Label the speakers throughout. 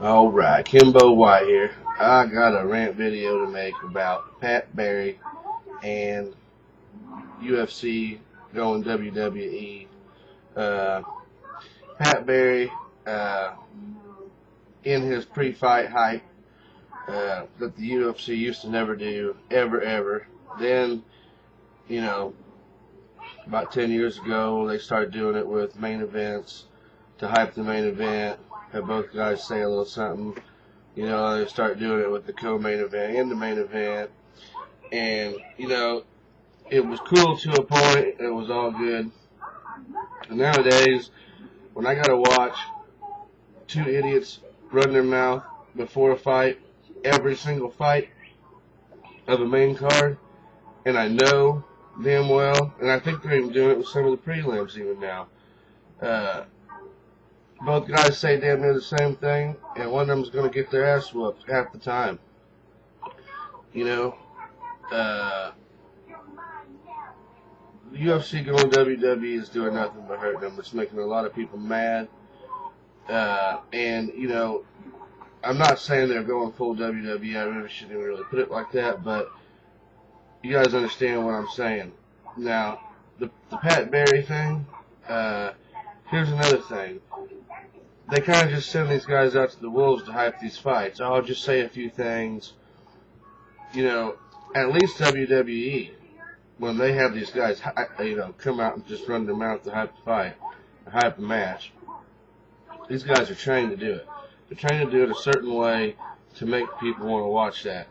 Speaker 1: Alright, Kimbo White here. I got a rant video to make about Pat Barry and UFC going WWE. Pat Barry, in his pre-fight hype that the UFC used to never do, ever. Then, about 10 years ago, they started doing it with main events to hype the main event. Have both guys say a little something. They start doing it with the co-main event and the main event. And, it was cool to a point. It was all good. And nowadays, when I gotta watch two idiots run their mouth before a fight, every single fight of a main card, and I know damn well, and I think they're even doing it with some of the prelims even now. Both guys say damn near the same thing, and one of them's going to get their ass whooped half the time. UFC going WWE is doing nothing but hurt them. It's making a lot of people mad. And, I'm not saying they're going full WWE. I really shouldn't even really put it like that, but you guys understand what I'm saying. Now, the Pat Barry thing, here's another thing. They kind of just send these guys out to the wolves to hype these fights. I'll just say a few things. At least WWE, when they have these guys, come out and just run their mouth to hype the fight, or hype the match, these guys are trained to do it. They're trained to do it a certain way to make people want to watch that.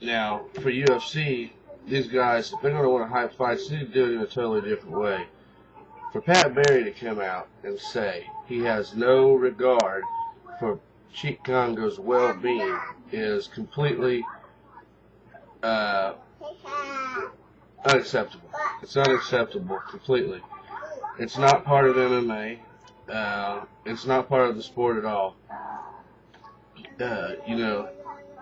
Speaker 1: Now, for UFC, these guys, if they're going to want to hype fights, they need to do it in a totally different way. For Pat Barry to come out and say he has no regard for Cheek Congo's well-being is completely unacceptable. It's unacceptable completely. It's not part of MMA. It's not part of the sport at all.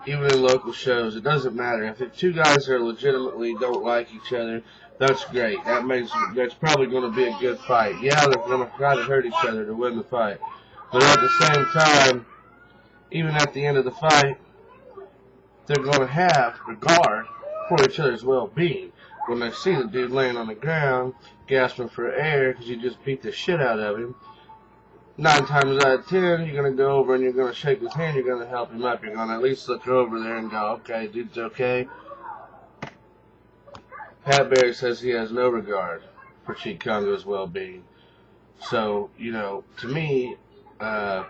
Speaker 1: Even in local shows, it doesn't matter. If the two guys are legitimately don't like each other, that's great. That's probably going to be a good fight. Yeah, they're going to try to hurt each other to win the fight. But at the same time, even at the end of the fight, they're going to have regard for each other's well-being. When they see the dude laying on the ground, gasping for air because you just beat the shit out of him, 9 times out of 10, you're going to go over and you're going to shake his hand, you're going to help him up. You're going to at least look over there and go, okay, dude's okay. Pat Barry says he has no regard for Cheek Congo's well-being. So, to me, I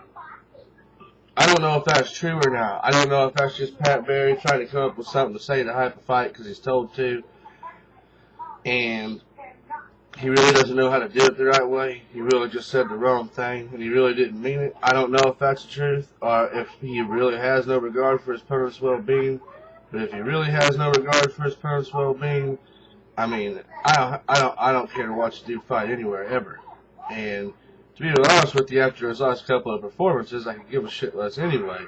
Speaker 1: don't know if that's true or not. I don't know if that's just Pat Barry trying to come up with something to say to hype a fight because he's told to. And he really doesn't know how to do it the right way. He really just said the wrong thing, and he really didn't mean it. I don't know if that's the truth, or if he really has no regard for his opponent's well-being. But if he really has no regard for his opponent's well-being, I mean, I don't care to watch a dude fight anywhere ever. And to be honest with you, after his last couple of performances, I could give a shit less anyway.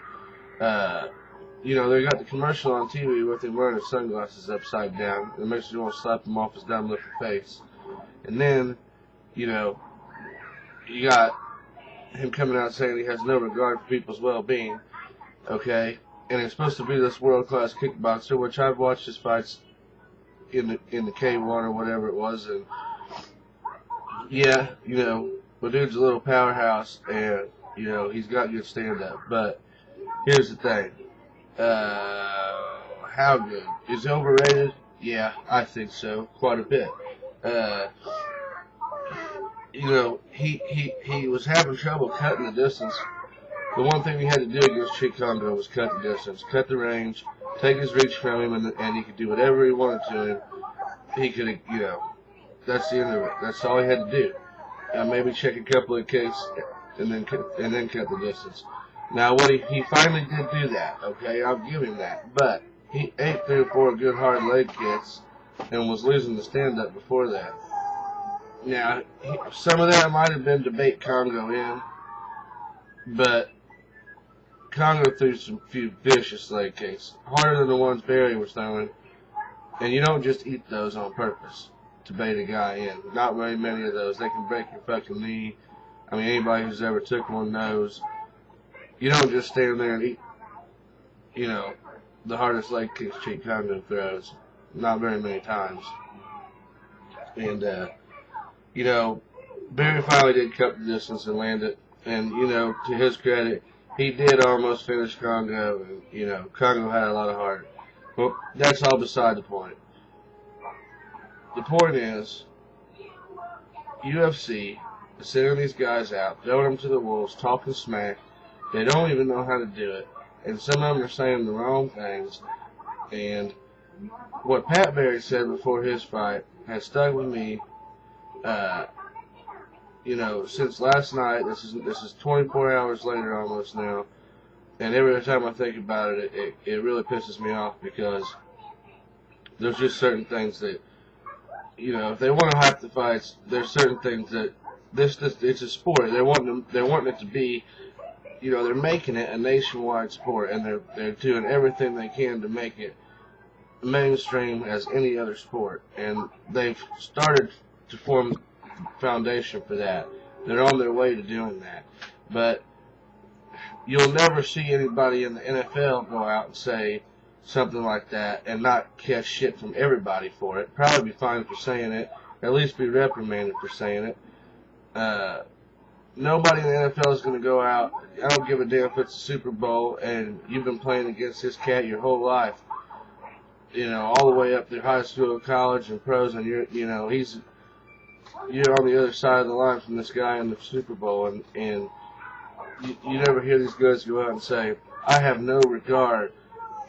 Speaker 1: They got the commercial on TV with him wearing his sunglasses upside down. It makes you want to slap him off his dumb looking face. And then, you got him coming out saying he has no regard for people's well-being, okay? And he's supposed to be this world-class kickboxer, which I've watched his fights in the K1 or whatever it was, and yeah, the dude's a little powerhouse, and he's got good stand-up. But here's the thing: how good is he overrated? Yeah, I think so, quite a bit. He was having trouble cutting the distance. The one thing he had to do against Cheek Congo was cut the distance, cut the range, take his reach from him, and he could do whatever he wanted to him. He could, that's the end of it. That's all he had to do. Maybe check a couple of kicks and then cut the distance. Now, he finally did do that, okay? I'll give him that. But he ate 3 or 4 good hard leg kicks and was losing the stand-up before that. Now, some of that might have been to bait Congo in, but Congo threw some few vicious leg kicks, harder than the ones Barry was throwing, and you don't just eat those on purpose to bait a guy in. Not very many of those. They can break your fucking knee. I mean, anybody who's ever took one knows You don't just stand there and eat, you know, the hardest leg kicks Cheick Kongo throws. Not very many times. And, you know, Barry finally did cut the distance and land it. And, you know, to his credit, he did almost finish Kongo. And, you know, Kongo had a lot of heart. Well, that's all beside the point. The point is, UFC is sending these guys out, throwing them to the wolves, talking smack. They don't even know how to do it. And some of them are saying the wrong things. And what Pat Barry said before his fight has stuck with me, you know, since last night. This is 24 hours later almost now. And every time I think about it, it really pisses me off, because there's just certain things that, you know, if they want to hype the fights, there's certain things that it's a sport. They're wanting it to be, you know, they're making it a nationwide sport, and they're doing everything they can to make it mainstream as any other sport. And they've started to form foundation for that. They're on their way to doing that. But you'll never see anybody in the NFL go out and say something like that and not catch shit from everybody for it. Probably be fined for saying it, or at least be reprimanded for saying it. Nobody in the NFL is going to go out. I don't give a damn if it's a Super Bowl and you've been playing against this cat your whole life. You know, all the way up through high school, college, and pros, and you're on the other side of the line from this guy in the Super Bowl, and you never hear these guys go out and say, I have no regard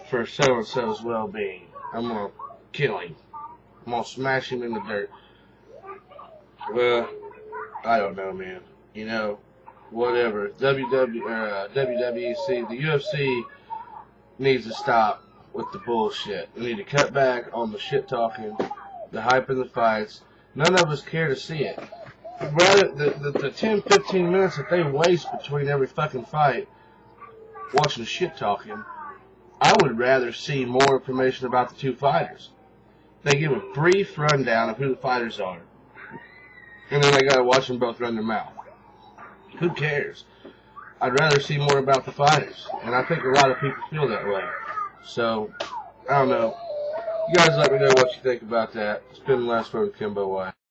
Speaker 1: for so-and-so's well-being. I'm going to kill him. I'm going to smash him in the dirt. Well, I don't know, man. You know, whatever. WWEC, the UFC needs to stop with the bullshit. We need to cut back on the shit-talking, the hyping the fights. None of us care to see it. Rather, the 10, 15 minutes that they waste between every fucking fight watching shit-talking, I would rather see more information about the two fighters. They give a brief rundown of who the fighters are, and then they gotta watch them both run their mouth. Who cares? I'd rather see more about the fighters, and I think a lot of people feel that way. So, I don't know. You guys let me know what you think about that. It's been the last word with Kimbo.